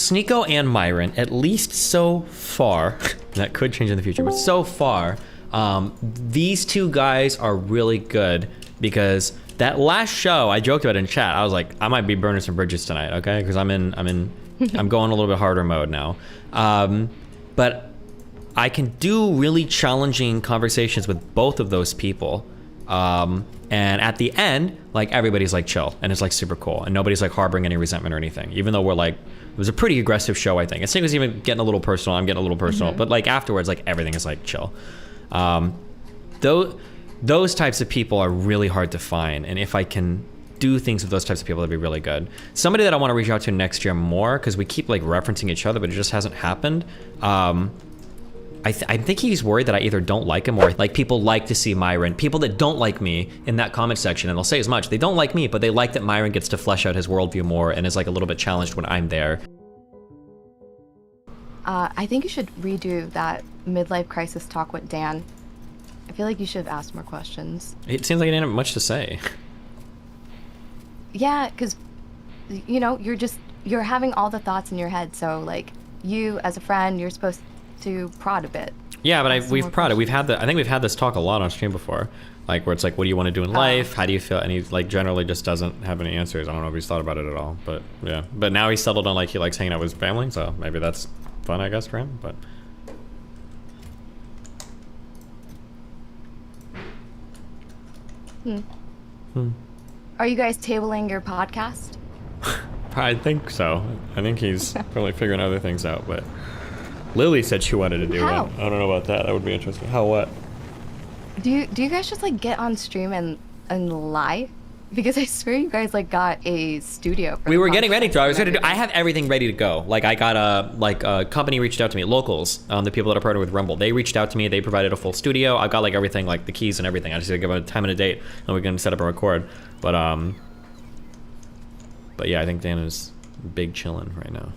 Sneako and Myron, at least so far, that could change in the future, but so far, these two guys are really good because that last show, I joked about it in chat. I was like, I might be burning some bridges tonight, okay? Because I'm going a little bit harder mode now. But I can do really challenging conversations with both of those people. And at the end, like everybody's like chill and it's like super cool and nobody's like harboring any resentment or anything. Even though we're like, it was a pretty aggressive show, I think. It was even getting a little personal. I'm getting a little personal, but like afterwards, like everything is like chill. Those types of people are really hard to find, and if I can do things with those types of people, that'd be really good. Somebody that I want to reach out to next year more, because we keep like referencing each other, but it just hasn't happened. I think he's worried that I either don't like him or like people like to see Myron. People that don't like me in that comment section, and they'll say as much. They don't like me, but they like that Myron gets to flesh out his worldview more and is like a little bit challenged when I'm there. I think you should redo that Midlife Crisis talk with Dan. I feel like you should have asked more questions. It seems like I didn't have much to say. Yeah, because, you know, you're having all the thoughts in your head. So, like, you as a friend, you're supposed to prod a bit. Yeah, but we've prodded. I think we've had this talk a lot on stream before. Like, where it's like, what do you want to do in life? How do you feel? And he, like, generally just doesn't have any answers. I don't know if he's thought about it at all. But, yeah. But now he's settled on, like, he likes hanging out with his family. So maybe that's fun, I guess, for him. But... Are you guys tabling your podcast? I think so. I think he's probably figuring other things out, but Lily said she wanted to do one. I don't know about that. That would be interesting. How what? Do you guys just like get on stream and lie? Because I swear you guys like got a studio. We were getting ready to. I have everything ready to go. Like I got a company reached out to me, locals, the people that are partnered with Rumble. They reached out to me. They provided a full studio. I've got like everything, like the keys and everything. I just gotta give it a time and a date, and we can set up and record. But yeah, I think Dan is big chillin' right now.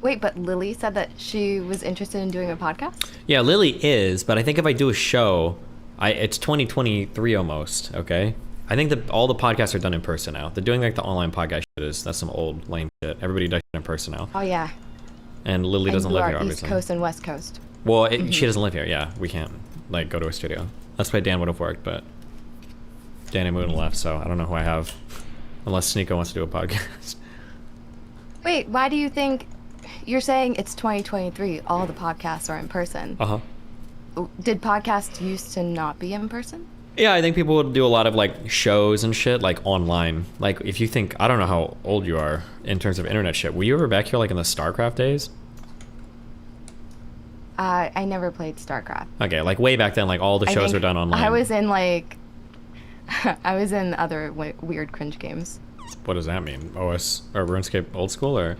Wait, but Lily said that she was interested in doing a podcast? Yeah, Lily is, but I think if I do a show, it's 2023 almost. Okay. I think that all the podcasts are done in person now. They're doing like the online podcast shit. That's some old lame shit. Everybody does shit in person now. Oh yeah. And Lily doesn't live here, obviously. East Coast and West Coast. Well, she doesn't live here. Yeah, we can't like go to a studio. That's why Dan would have worked, but Dan and Moon left, so I don't know who I have, unless Sneako wants to do a podcast. Wait, why do you think you're saying it's 2023? All the podcasts are in person. Did podcasts used to not be in person? Yeah, I think people would do a lot of like shows and shit like online. Like if you think, I don't know how old you are in terms of internet shit. Were you ever back here like in the StarCraft days? I never played StarCraft. Okay, like way back then, like all the shows were done online. I was in like, I was in other weird cringe games. What does that mean? OS or RuneScape old school or?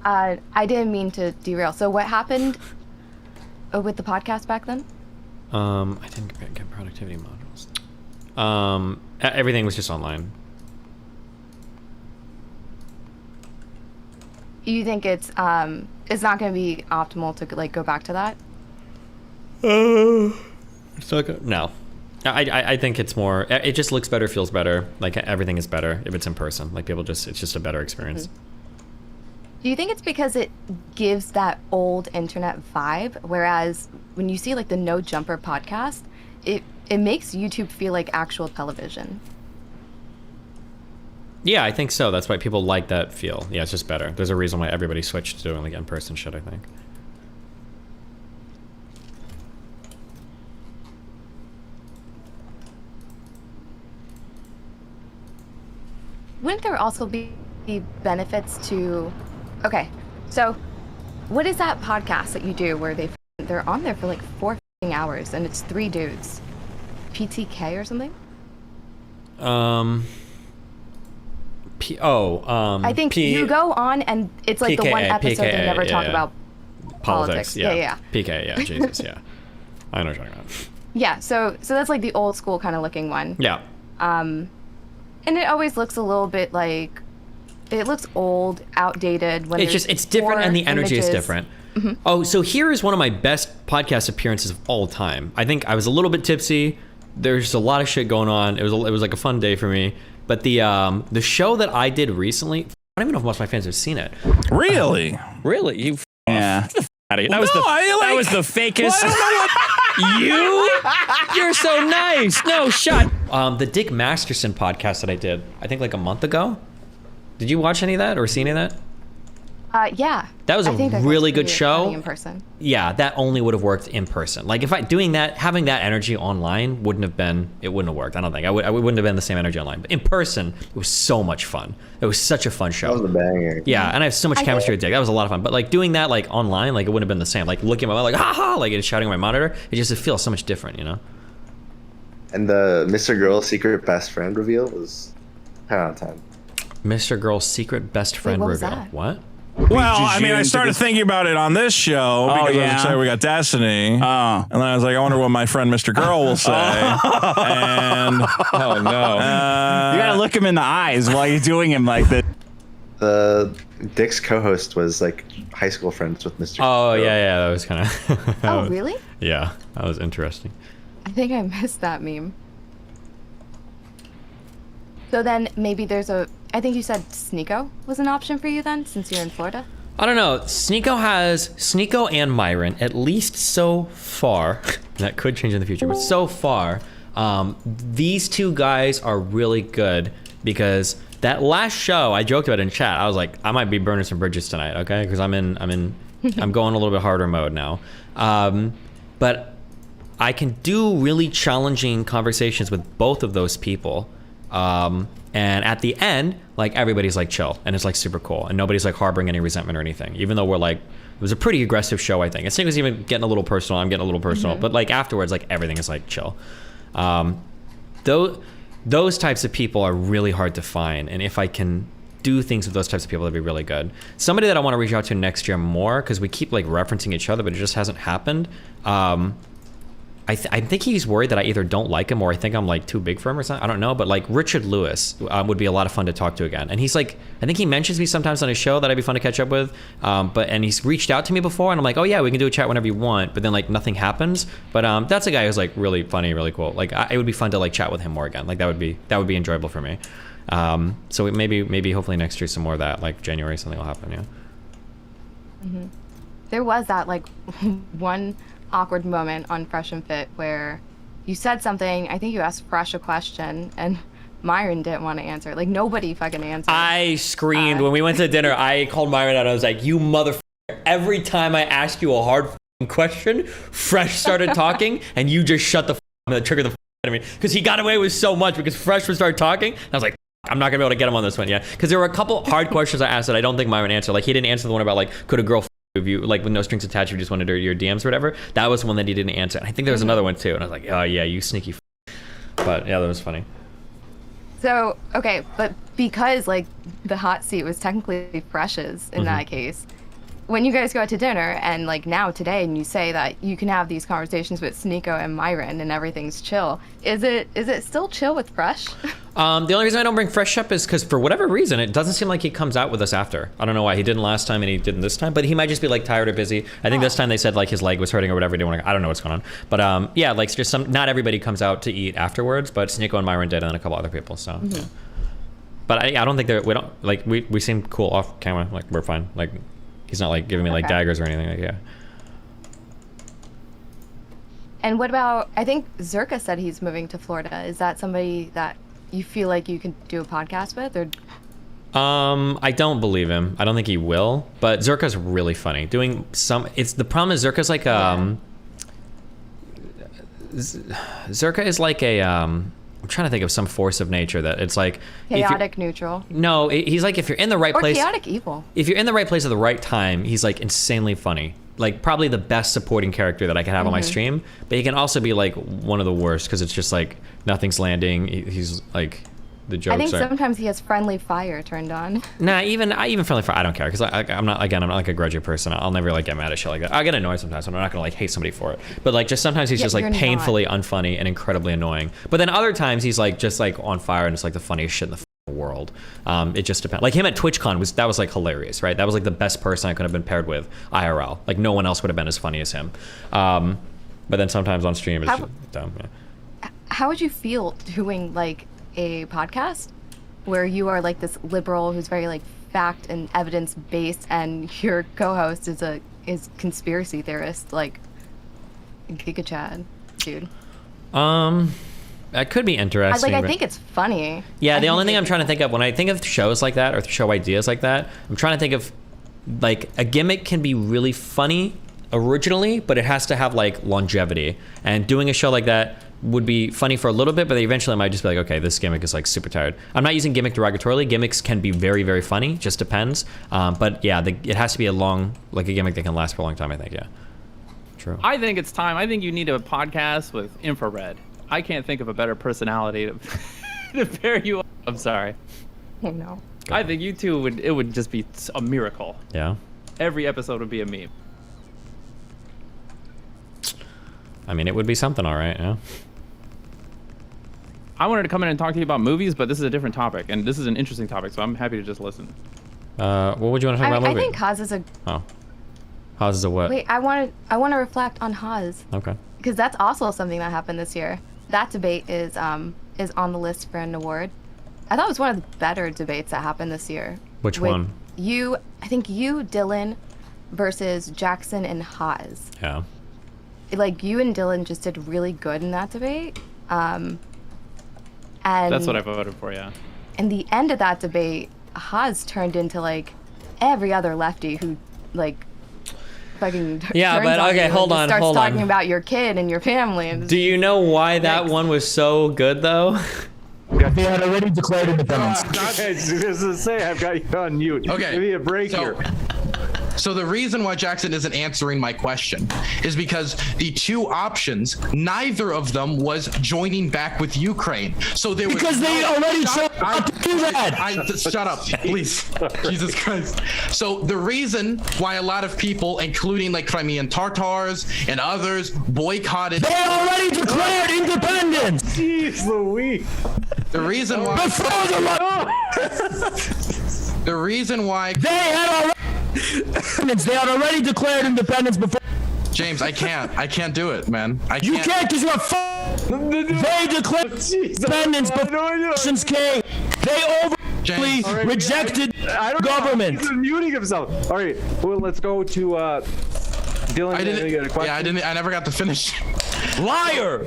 I didn't mean to derail. So what happened with the podcast back then? I didn't get productivity modules. Everything was just online. You think it's not going to be optimal to like go back to that? It's not good. No. I think it's more, it just looks better, feels better. Like everything is better if it's in person. Like people just, it's just a better experience. Do you think it's because it gives that old internet vibe, whereas when you see like the No Jumper podcast, it makes YouTube feel like actual television? Yeah, I think so. That's why people like that feel. Yeah, it's just better. There's a reason why everybody switched to doing like in-person shit, I think. Wouldn't there also be benefits to... Okay, so what is that podcast that you do where they're on there for like 4 hours and it's 3 dudes? PTK or something? I think you go on and it's like PKA, the one episode they never talk about politics. Yeah. PK, yeah, Jesus, yeah. I know what you're talking about. Yeah, so that's like the old school kind of looking one. Yeah. And it always looks a little bit like, it looks old, outdated. When it's different and the energy is different. Mm-hmm. Oh, so here is one of my best podcast appearances of all time. I think I was a little bit tipsy. There's a lot of shit going on. It was like a fun day for me. But the show that I did recently, don't even know if most of my fans have seen it. Really? Really? You Yeah. That was that was the fakest. Well, you're so nice. No, shut. The Dick Masterson podcast that I did, I think like a month ago. Did you watch any of that or see any of that? Yeah. That was a really good show. In person. Yeah, that only would have worked in person. Like if having that energy online wouldn't have worked. I don't think I wouldn't have been the same energy online. But in person, it was so much fun. It was such a fun show. That was a banger. Yeah, and I have so much chemistry with Dick. That was a lot of fun. But like doing that like online, like it wouldn't have been the same. Like looking at my like ha ha, like it's shouting at my monitor. It feels so much different, you know. And the Mr. Girl's secret best friend reveal was 10 out of 10. Mr. Girl's secret best friend what was reveal. that? What? Well, I mean, I started thinking about it on this show because I was excited we got Destiny. And then I was like, I wonder what my friend Mr. Girl will say. And Oh no! You gotta look him in the eyes while you're doing him like this. The Dick's co-host was like high school friends with Mr. Oh Girl. yeah, that was kind of. Oh, really? Yeah, that was interesting. I think I missed that meme. So then maybe I think you said Sneako was an option for you then, since you're in Florida? I don't know. Sneako and Myron, at least so far, that could change in the future, but so far, these two guys are really good because that last show I joked about in chat. I was like, I might be burning some bridges tonight, okay? Because I'm going a little bit harder mode now. But I can do really challenging conversations with both of those people. And at the end, like everybody's like chill and it's like super cool and nobody's like harboring any resentment or anything, even though we're like, it was a pretty aggressive show, I think. I think it was even getting a little personal. I'm getting a little personal, but like afterwards, like everything is like chill. Those types of people are really hard to find. And if I can do things with those types of people, that'd be really good. Somebody that I want to reach out to next year more, because we keep like referencing each other, but it just hasn't happened. I think he's worried that I either don't like him or I think I'm like too big for him or something. I don't know, but like Richard Lewis would be a lot of fun to talk to again. And he's like, I think he mentions me sometimes on his show that I'd be fun to catch up with. And he's reached out to me before and I'm like, oh yeah, we can do a chat whenever you want. But then like nothing happens. But that's a guy who's like really funny, really cool. Like it would be fun to like chat with him more again. Like that would be enjoyable for me. So maybe hopefully next year some more of that, like January something will happen. Yeah. Mm-hmm. There was that like one awkward moment on Fresh and Fit where you said something. I think you asked Fresh a question and Myron didn't want to answer. Like nobody fucking answered. I screamed when we went to dinner. I called Myron out. I was like, "You motherfucker! Every time I ask you a hard question, Fresh started talking, and you just shut the that triggered the out of me because he got away with so much because Fresh would start talking. And I was like, I'm not gonna be able to get him on this one, yeah. Because there were a couple hard questions I asked that I don't think Myron answered. Like he didn't answer the one about like could a girl if you like with no strings attached, you just wanted your DMs or whatever. That was one that he didn't answer. And I think there was another one too, and I was like, oh yeah, you sneaky. But yeah, that was funny. So okay, but because like the hot seat was technically Fresh's in that case, when you guys go out to dinner and like now today and you say that you can have these conversations with Sneako and Myron and everything's chill, is it still chill with Fresh? The only reason I don't bring Fresh up is because for whatever reason it doesn't seem like he comes out with us after. I don't know why. He didn't last time and he didn't this time, but he might just be like tired or busy. I think this time they said like his leg was hurting or whatever. I don't know what's going on, but yeah, like just not everybody comes out to eat afterwards, but Sneako and Myron did and then a couple other people. So, but I don't think we seem cool off camera. Like we're fine. Like he's not like giving me like daggers or anything. Like yeah. And what about? I think Zerka said he's moving to Florida. Is that somebody that you feel like you can do a podcast with, or? I don't believe him. I don't think he will. But Zerka's really funny. The problem is Zerka's like Zerka is like a I'm trying to think of some force of nature that it's like chaotic neutral. No, he's like if you're in the right place. Or chaotic evil. If you're in the right place at the right time, he's like insanely funny. Like probably the best supporting character that I can have on my stream, but he can also be like one of the worst because it's just like nothing's landing. He's like the jokes. I think sometimes he has friendly fire turned on. Nah, even friendly fire, I don't care because I'm not like a grudgy person. I'll never like get mad at shit like that. I get annoyed sometimes, but I'm not gonna like hate somebody for it. But like just sometimes he's just like painfully unfunny and incredibly annoying. But then other times he's like just like on fire and it's like the funniest shit in the world. It just depends. Like him at TwitchCon was like hilarious, right? That was like the best person I could have been paired with IRL. Like no one else would have been as funny as him. But then sometimes on stream it's just dumb. Yeah. How would you feel doing like a podcast where you are like this liberal who's very like fact and evidence based, and your co-host is conspiracy theorist, like Giga Chad, dude. That could be interesting. I think it's funny. Yeah, the only thing I'm trying to think of when I think of shows like that or show ideas like that, I'm trying to think of like a gimmick can be really funny originally, but it has to have like longevity. And doing a show like that would be funny for a little bit, but eventually I might just be like, okay, this gimmick is like super tired. I'm not using gimmick derogatorily. Gimmicks can be very, very funny. Just depends. But yeah, it has to be a gimmick that can last for a long time, I think. Yeah. True. I think it's time. I think you need a podcast with Infrared. I can't think of a better personality to pair you up. I'm sorry. Oh, no. I think you two it would just be a miracle. Yeah. Every episode would be a meme. I mean, it would be something, all right. Yeah. I wanted to come in and talk to you about movies, but this is a different topic, and this is an interesting topic, so I'm happy to just listen. What would you want to talk about? I movie? think Haas is a. Oh. Haas is a what? Wait, I want to reflect on Haas. Okay. Because that's also something that happened this year. That debate is on the list for an award. I thought it was one of the better debates that happened this year. Which with one? I think you, Dylan, versus Jackson and Haas. Yeah. Like, you and Dylan just did really good in that debate. And that's what I voted for, yeah. And the end of that debate, Haas turned into like every other lefty who like fucking yeah, but okay, hold on, starts hold talking on. about your kid and your family. And Do you know why that one was so good though? They had already declared independence. Okay, just to say, I've got you on mute. Okay. Give me a break here. So the reason why Jackson isn't answering my question is because the two options, neither of them was joining back with Ukraine. So there Because was they already chose not to do that. Shut up, please. Jesus Christ. So the reason why a lot of people, including like Crimean Tatars and others, boycotted. They already declared independence. Jeez Louise. The reason why. Before The reason why. they had already declared independence before. James, I can't do it, man. You can't because you're They declared independence before elections came. They overtly rejected government. He's muting himself. All right, well, let's go to Dylan. I didn't. You got a question? I never got to finish. Liar!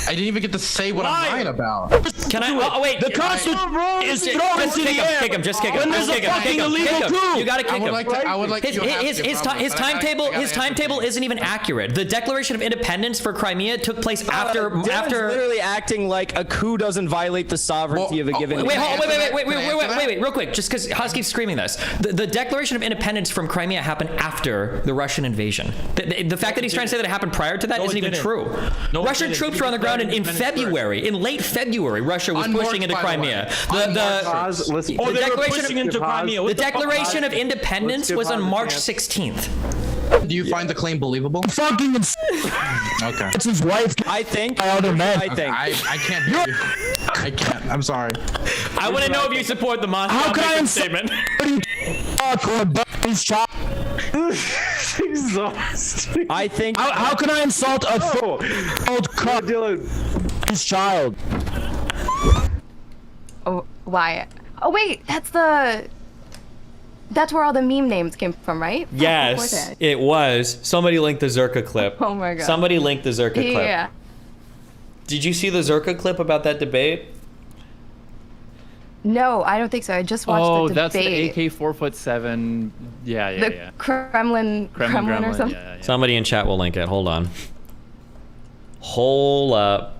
I didn't even get to say what I'm lying about. Can I? Oh wait. The Constitution is thrown into the air. Kick him. Just kick him. When there's a fucking illegal coup. You gotta kick him. I would like. His timetable isn't even accurate. The Declaration of Independence for Crimea took place after. Dylan's literally acting like a coup doesn't violate the sovereignty of a given. Wait, real quick. Just because Haas keeps screaming this, the Declaration of Independence from Crimea happened after the Russian invasion. The fact that he's trying to say that it happened prior to that isn't even true. Russian troops were on the ground in February. In late February, Russia was pushing into Crimea. The Declaration of Independence was on March 16th. Do you find the claim believable? Fucking Okay. It's his wife. I think. Other men. I think. I can't hear you. I can't. I'm sorry. I want to know if you support the Moscow How can I statement. His child? Exhausting. I think. How can I insult a old cup? Dylan. His child. Oh, why? Oh wait, that's where all the meme names came from, right? Yes, it was. Somebody linked the Zerka clip. Oh my god. Somebody linked the Zerka clip. Yeah. Did you see the Zerka clip about that debate? No, I don't think so. I just watched the that's debate. the AK 4'7". Yeah. The Kremlin or something. Yeah. Somebody in chat will link it. Hold on. Hold up.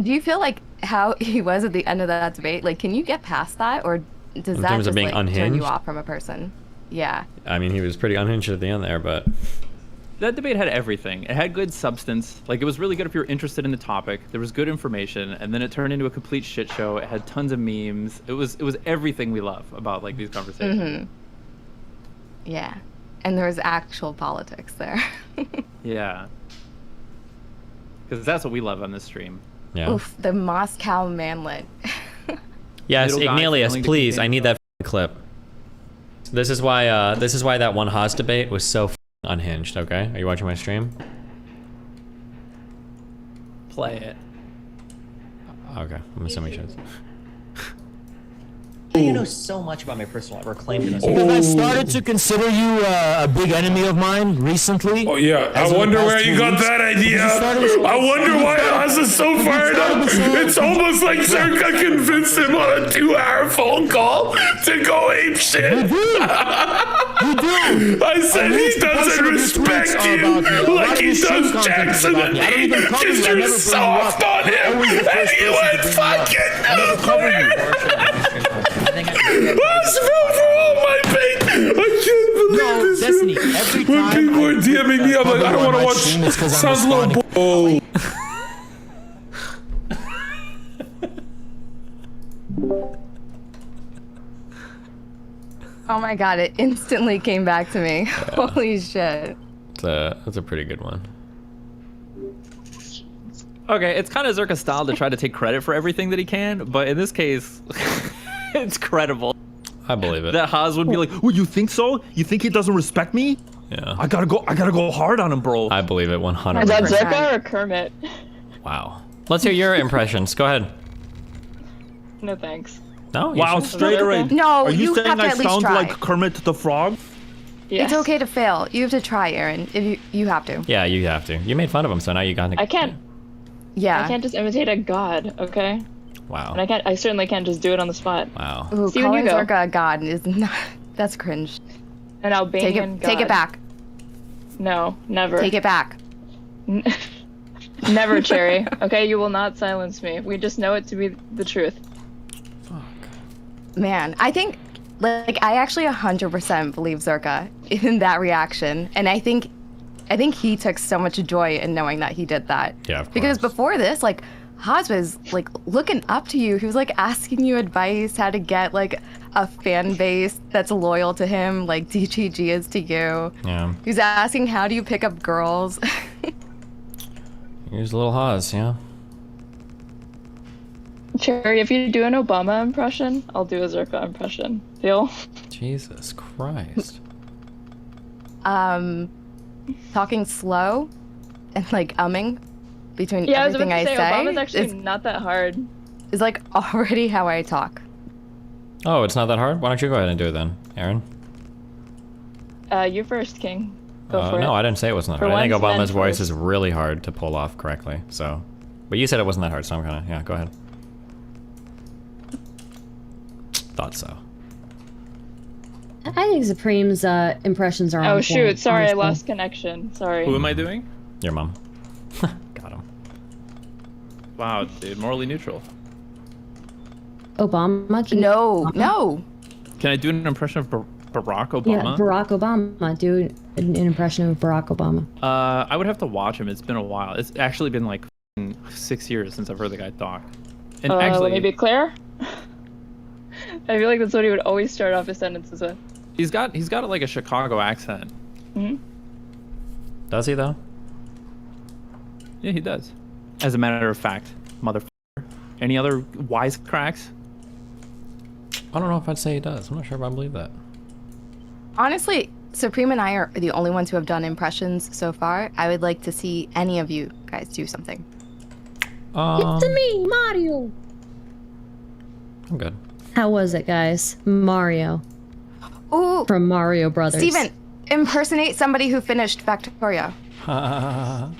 Do you feel like how he was at the end of that debate? Like, can you get past that, or does that terms of just being like turn unhinged? you off from a person? Yeah. I mean, he was pretty unhinged at the end there, but That debate had everything. It had good substance. Like, it was really good if you're interested in the topic. There was good information, and then it turned into a complete shit show. It had tons of memes. It was everything we love about like these conversations. Mm-hmm. Yeah. And there was actual politics there. Yeah. Because that's what we love on this stream. yeah. Oof, the Moscow manlet. Yes, Middle guy Ignelius, failing to please. contain I need that clip. This is why that one Haas debate was so unhinged. Okay, are you watching my stream? Play it. Okay, I'm assuming she is. You know so much about my personal life, or claim to know so much. Because I started to consider you a big enemy of mine recently. Oh yeah, I wonder where you got that idea. I wonder why Haas is so fired up. It's almost like Circa convinced him on a 2-hour phone call to go ape shit. I said he doesn't respect you like he does Jackson and me, because you're soft on him, and he went fucking nowhere. I spilled for all my pain. I can't believe this. Destiny, every When time people are DMing me, I'm like, I don't want to watch. Sounds a little oh. Oh my god, it instantly came back to me. Yeah. Holy shit. That's a pretty good one. Okay, it's kind of Zerka style to try to take credit for everything that he can, but in this case, it's credible. I believe it. That Haas would be like, "Oh, you think so? You think he doesn't respect me? Yeah. I gotta go hard on him, bro." I believe it 100%. Is that Zerka or Kermit? Wow. Let's hear your impressions. Go ahead. No thanks. No. Wow, straight away. No, Are you saying have to I at least sound try. like Kermit the Frog? Yes. It's okay to fail. You have to try, Aaron. If you have to. Yeah, you have to. You made fun of him, so now you got to. I can't. Yeah. I can't just imitate a god, okay? Wow. And I certainly can't just do it on the spot. Wow. Ooh, Steven, calling you go. Zerka a god is not. That's cringe. An Albanian god. Take it back. No, never. Take it back. Never, Cherry. Okay, you will not silence me. We just know it to be the truth. Man, I think, like, I actually 100% believe Zerka in that reaction, and I think he took so much joy in knowing that he did that. Yeah, of course. Because before this, like, Haas was like looking up to you. He was like asking you advice, how to get like a fan base that's loyal to him, like DGG is to you. Yeah. He was asking, how do you pick up girls? Here's a little Haas, yeah. Cherry, if you do an Obama impression, I'll do a Zerka impression. Deal? Jesus Christ. Talking slow and like umming between Yeah, I was about everything to say, I say. Obama's actually not that hard. Is like already how I talk. Oh, it's not that hard? Why don't you go ahead and do it then, Aaron? You first, King. Go for it. No, I didn't say it wasn't that For hard. I think once, Obama's men voice first. is really hard to pull off correctly, so. But you said it wasn't that hard, so I'm gonna, yeah, go ahead. Thought so. I think Supreme's impressions are on Oh point, shoot, sorry, I honestly. lost connection. Sorry. Who am I doing? Your mom. Got him. Wow, dude, morally neutral. Obama? No. Can I do an impression of Barack Obama? Yeah, Barack Obama. Do an impression of Barack Obama. I would have to watch him. It's been a while. It's actually been like 6 years since I've heard the guy talk. And actually, let me be clear. I feel like that's what he would always start off his sentences with. he's got like a Chicago accent. Hmm? Does he though? Yeah, he does. As a matter of fact, motherfucker. Any other wisecracks? I don't know if I'd say he does. I'm not sure if I believe that. Honestly, Supreme and I are the only ones who have done impressions so far. I would like to see any of you guys do something. It's me, Mario. I'm good. How was it, guys? Mario. Ooh. From Mario Brothers. Steven, impersonate somebody who finished Factorio. I'm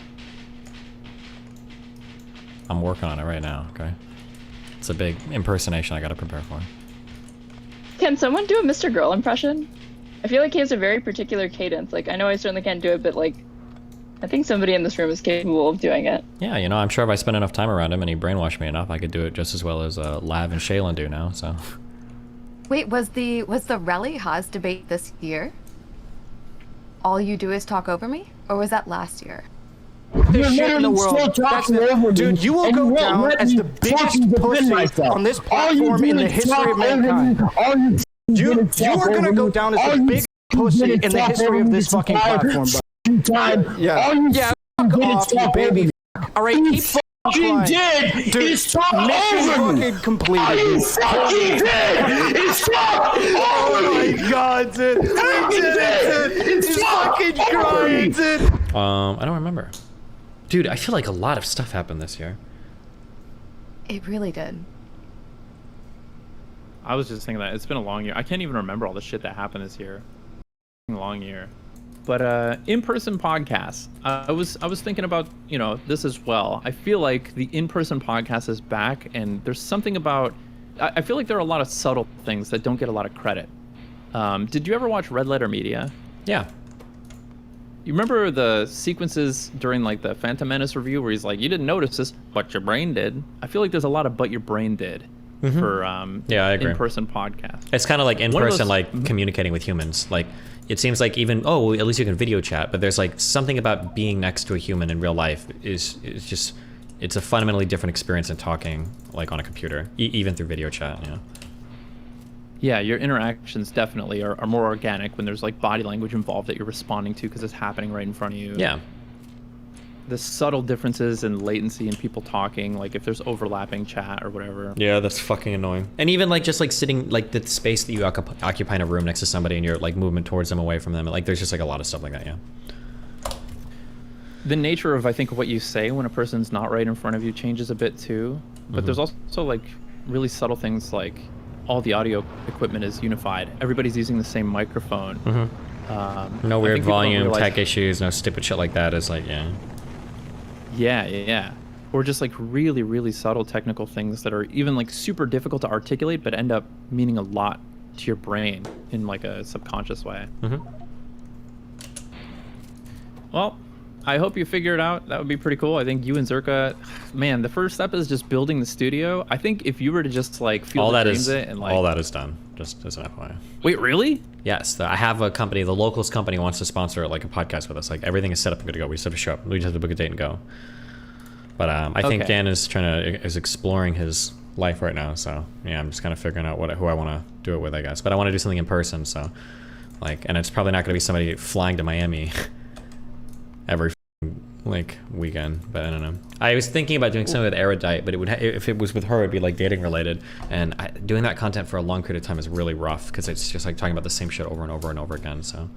working on it right now, okay? It's a big impersonation I gotta prepare for. Can someone do a Mr. Girl impression? I feel like he has a very particular cadence. Like, I know I certainly can't do it, but like, I think somebody in this room is capable of doing it. Yeah, you know, I'm sure if I spent enough time around him and he brainwashed me enough, I could do it just as well as Lav and Shaylin do now, so. Wait, was the Relly Haas debate this year? All you do is talk over me? Or was that last year? This shit in the world. Dude, you will go down as the biggest pussy on this platform in the history of mankind. You are gonna go down as the biggest pussy in the history of this fucking platform, bro. Yeah, fuck off, you baby. Alright, keep fucking trying. Dude, mission fucking completed. You fucking did! It's Oh my god, dude. We did it, dude. It's fucking crying, dude. I don't remember. Dude, I feel like a lot of stuff happened this year. It really did. I was just thinking that it's been a long year. I can't even remember all the shit that happened this year. Long year. But in-person podcasts. I was thinking about, this as well. I feel like the in-person podcast is back, and there's something about, I feel like there are a lot of subtle things that don't get a lot of credit. Did you ever watch Red Letter Media? Yeah. You remember the sequences during like the Phantom Menace review where he's like, you didn't notice this, but your brain did. I feel like there's a lot of but your brain did for yeah, I agree. in-person podcasts. It's kind of like in-person, like communicating with humans. Like it seems like even, at least you can video chat, but there's like something about being next to a human in real life is just, it's a fundamentally different experience than talking like on a computer, even through video chat, Yeah, your interactions definitely are more organic when there's like body language involved that you're responding to because it's happening right in front of you. Yeah. The subtle differences in latency and people talking, like if there's overlapping chat or whatever. Yeah, that's fucking annoying. And even like just like sitting, like the space that you occupy in a room next to somebody and you're like movement towards them, away from them. Like there's just like a lot of stuff like that, yeah. The nature of, I think, what you say when a person's not right in front of you changes a bit too. But there's also like really subtle things like all the audio equipment is unified. Everybody's using the same microphone. No weird volume, tech issues, no stupid shit like that. It's like, Yeah. Or just like really, really subtle technical things that are even like super difficult to articulate, but end up meaning a lot to your brain in like a subconscious way. Well, I hope you figure it out. That would be pretty cool. I think you and Zerka, man, the first step is just building the studio. I think if you were to just like feel it and like all that is done. Just as an FYI. Wait, really? Yes, I have a company. The locals company wants to sponsor like a podcast with us. Like everything is set up and good to go. We just have to show up. We just have to book a date and go. But I think Dan is is exploring his life right now. So yeah, I'm just kind of figuring out who I want to do it with, I guess. But I want to do something in person. So like, and it's probably not going to be somebody flying to Miami every like weekend. But I don't know. I was thinking about doing something with Erudite, but it would if it was with her, it'd be like dating related. And doing that content for a long period of time is really rough because it's just like talking about the same shit over and over and over again. So.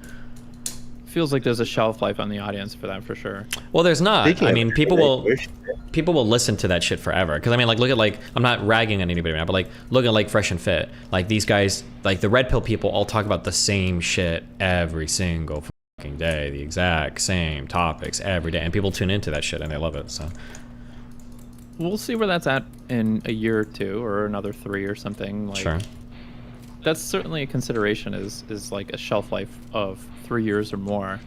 Feels like there's a shelf life on the audience for that for sure. Well, there's not. I mean, people will listen to that shit forever. Because I mean, like, look at like, I'm not ragging on anybody right now, but like, look at like Fresh and Fit. Like these guys, like the Red Pill people, all talk about the same shit every single fucking day, the exact same topics every day, and people tune into that shit and they love it. So we'll see where that's at in a year or two or another 3 or something. Like, sure. That's certainly a consideration. Is like a shelf life of 3 years or more.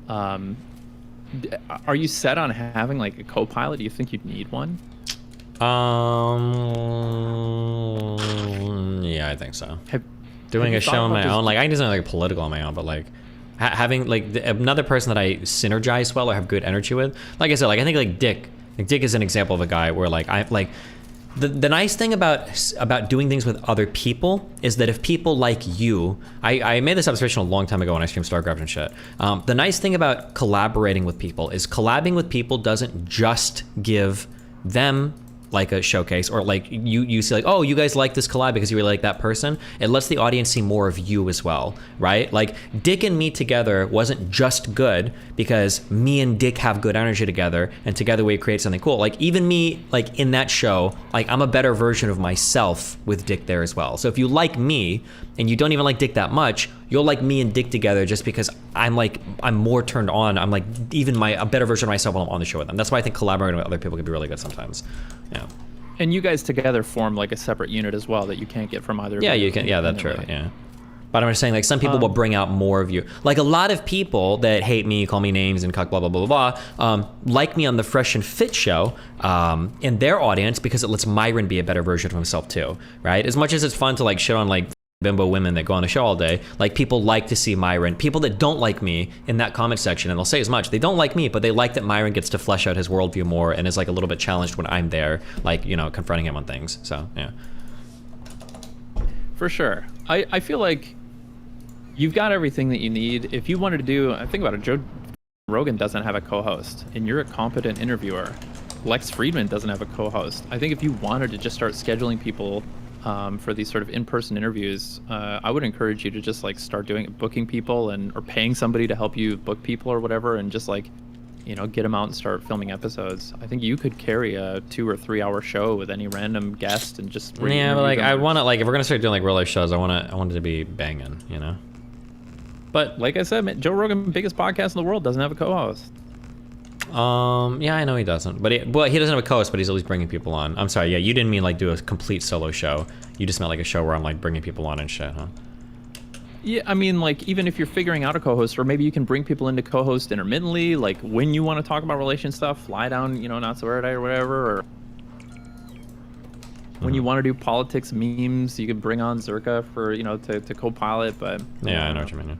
Are you set on having like a co-pilot? Do you think you'd need one? Yeah, I think so. Doing a show on my own, like I can do something like political on my own, but like having like another person that I synergize well or have good energy with. Like I said, like I think like Dick is an example of a guy where like I like. The nice thing about doing things with other people is that if people like you, I made this observation a long time ago when I streamed StarCraft and shit. The nice thing about collaborating with people is collabing with people doesn't just give them like a showcase or like you see like, oh, you guys like this collab because you really like that person. It lets the audience see more of you as well, right? Like Dick and me together wasn't just good because me and Dick have good energy together and together we create something cool. Like even me, like in that show, like I'm a better version of myself with Dick there as well. So if you like me and you don't even like Dick that much, you'll like me and Dick together just because I'm more turned on. I'm like even a better version of myself while I'm on the show with them. That's why I think collaborating with other people can be really good sometimes. Yeah. And you guys together form like a separate unit as well that you can't get from either. Yeah, you can. Yeah, that's true. Yeah. But I'm just saying, like, some people will bring out more of you. Like a lot of people that hate me, call me names and cuck, blah blah blah blah blah, like me on the Fresh and Fit show in their audience because it lets Myron be a better version of himself too, right? As much as it's fun to like shit on like bimbo women that go on the show all day, like people like to see Myron. People that don't like me in that comment section, and they'll say as much, they don't like me, but they like that Myron gets to flesh out his worldview more and is like a little bit challenged when I'm there, like, you know, confronting him on things. So yeah, for sure. I feel like you've got everything that you need. If you wanted to do, I think about it, Joe Rogan doesn't have a co-host and you're a competent interviewer. Lex Friedman doesn't have a co-host. I think if you wanted to just start scheduling people for these sort of in-person interviews, I would encourage you to just like start booking people or paying somebody to help you book people or whatever, and just like you know, get them out and start filming episodes. I think you could carry a 2 or 3 hour show with any random guest and just yeah, but like I want to, like, if we're gonna start doing like real life shows, I want it to be banging, you know. But like I said, man, Joe Rogan, biggest podcast in the world, doesn't have a co-host. Yeah, I know he doesn't, but he doesn't have a co-host, but he's always bringing people on. I'm sorry, yeah, you didn't mean like do a complete solo show. You just meant like a show where I'm like bringing people on and shit, huh? Yeah, I mean, like, even if you're figuring out a co-host, or maybe you can bring people in to co-host intermittently, like when you want to talk about relation stuff, fly down, you know, not so worried or whatever, or when you want to do politics memes, you could bring on Zerka for, you know, to co-pilot, but yeah, I know what you mean.